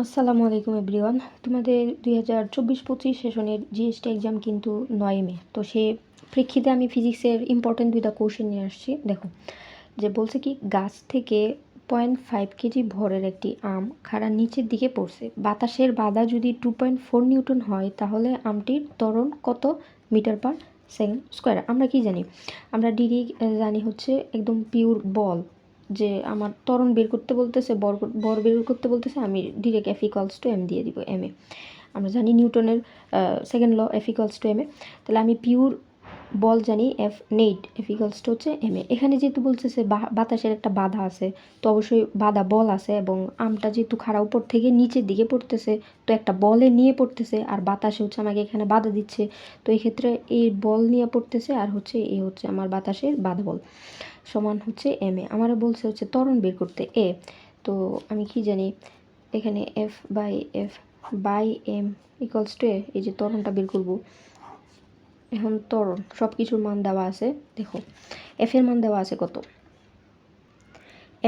আসসালামু আলাইকুম এভরিওয়ান। তোমাদের 2024-25 সেশনের জিএসটি এক্সাম কিন্তু 9 মে। তো সে প্রেক্ষিতে আমি ফিজিক্সের ইম্পর্টেন্ট দুইটা কোশ্চেন নিয়ে আসছি। দেখো, যে বলছে কি গাছ থেকে 0.5 কেজি ভরের একটি আম খাড়া নিচের দিকে পড়ছে। বাতাসের বাধা যদি 2.4 নিউটন হয় তাহলে আমটির ত্বরণ কত মিটার পার সেকেন্ড স্কোয়ার। আমরা কি জানি? আমরা ডিরেক্ট জানি হচ্ছে একদম পিওর বল, যে আমার ত্বরণ বের করতে বলতেছে, বর বের করতে বলতেছে, আমি direct F equals to M দিয়ে দিব, এম এ। আমরা জানি নিউটনের second law, F equals to M A. তাহলে আমি পিওর বল জানি F net, F equals to হচ্ছে এম এ। এখানে যেহেতু বলতেছে বাতাসের একটা বাধা আছে, তো অবশ্যই বাধা বল আছে, এবং আমটা যেহেতু খাড়া উপর থেকে নিচের দিকে পড়তেছে, তো একটা বলে নিয়ে পড়তেছে, আর বাতাসে হচ্ছে আমাকে এখানে বাধা দিচ্ছে। তো এই ক্ষেত্রে এই বল নিয়ে পড়তেছে, আর হচ্ছে এই হচ্ছে আমার বাতাসের বাধা বল, সমান হচ্ছে এম এ। আমার বলছে হচ্ছে ত্বরণ বের করতে এ। তো আমি কি জানি, এখানে F by M equals to A, এই যে ত্বরণটা বের করব। এখন ত্বরণ সব কিছুর মান দেওয়া আছে। দেখো, এফ এর মান দেওয়া আছে কত,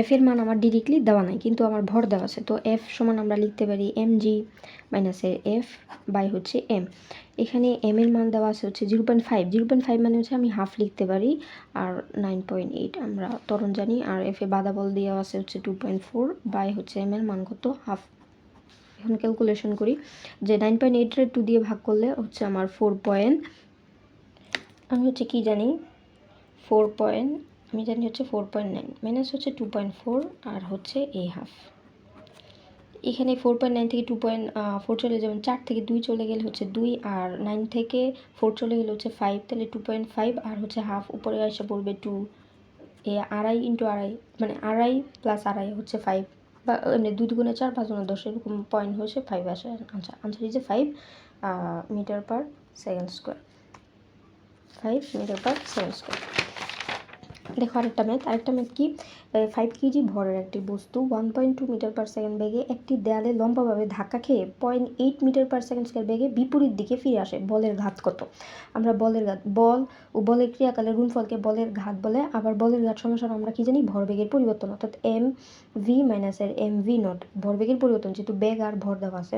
এফ এর মান আমার ডিরেক্টলি দেওয়া নাই, কিন্তু আমার ভর দেওয়া আছে। তো এফ সমান আমরা লিখতে পারি এম জি মাইনাসের এফ বাই হচ্ছে এম। এখানে এম এর মান দেওয়া আছে হচ্ছে 0.5, 0.5 মানে হচ্ছে আমি হাফ লিখতে পারি, আর 9.8 আমরা ত্বরণ জানি, আর এফ এ বাধা বল দেওয়া আছে হচ্ছে 2.4 বাই হচ্ছে এম এর মান কত, হাফ। এখন ক্যালকুলেশন করি যে 9.8 2 দিয়ে ভাগ করলে হচ্ছে আমার 4 পয়েন্ট, আমি হচ্ছে কি জানি 4 পয়েন্ট, আমি জানি হচ্ছে 4.9 মাইনাস হচ্ছে 2.4 আর হচ্ছে এই হাফ। এখানে 4.9 থেকে 2.4 চলে যাবেন, 4 থেকে 2 চলে গেলে হচ্ছে 2, আর 9 থেকে 4 চলে গেলে হচ্ছে 5, তাহলে 2.5 আর হচ্ছে হাফ, উপরে এসে পড়বে 2। এ আড়াই ইন্টু আড়াই, মানে আড়াই প্লাস আড়াই হচ্ছে 5, বা এমনি 2 দুগুণে 4, 5 গুণে 10, এরকম পয়েন্ট হচ্ছে 5 আসে answer. Answer is 5 metre per second square, 5 metre per second square. দেখো আরেকটা ম্যাথ কি, 5 কেজি ভরের একটি বস্তু 1.2 মিটার পার সেকেন্ড বেগে একটি দেয়ালে লম্বাভাবে ধাক্কা খেয়ে 0.8 মিটার পার সেকেন্ড স্কোয়ার বেগে বিপরীত দিকে ফিরে আসে। বলের ঘাত কত? আমরা বলের ঘাত, বল ও বলের ক্রিয়াকালের গুণফলকে বলের ঘাত বলে। আবার বলের ঘাত সমান আমরা কি জানি, ভরবেগের পরিবর্তন, অর্থাৎ এম ভি মাইনাসের এম ভি নট, ভরবেগের পরিবর্তন, যেহেতু বেগ আর ভর দেওয়া আছে,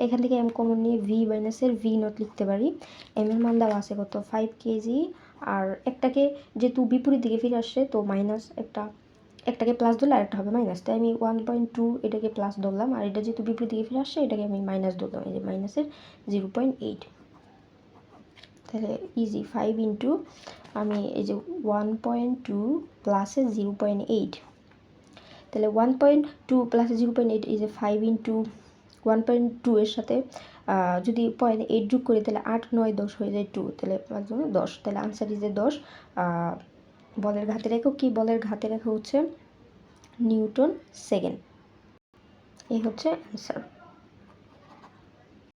এখান থেকে এম কমন নিয়ে ভি মাইনাসের ভি নট লিখতে পারি। এম এর মান দেওয়া আছে কত, 5 কেজি, আর একটাকে যেহেতু বিপরীত দিকে ফিরে আসছে, তো মাইনাস একটাকে প্লাস ধরলে আরেকটা হবে মাইনাস, তাই আমি 1.2 এটাকে প্লাস ধরলাম, আর এটা যেহেতু বিপরীত দিকে ফিরে আসছে এটাকে আমি মাইনাস ধরলাম, এই যে মাইনাসের 0.8। তাহলে ইজি 5 ইন্টু আমি এই যে 1.2 প্লাসে 0.8, তাহলে 1.2 প্লাসে 0.8 এই যে 5 ইন্টু 1.2 এর সাথে যদি 0.8 যোগ করি তাহলে 8 9 10 হয়ে যায় 2, তাহলে 10, তাহলে আনসার ইজ 10। বলের ঘাতের একক কি? বলের ঘাতের একক হচ্ছে নিউটন সেকেন্ড। এই হচ্ছে অ্যান্সার।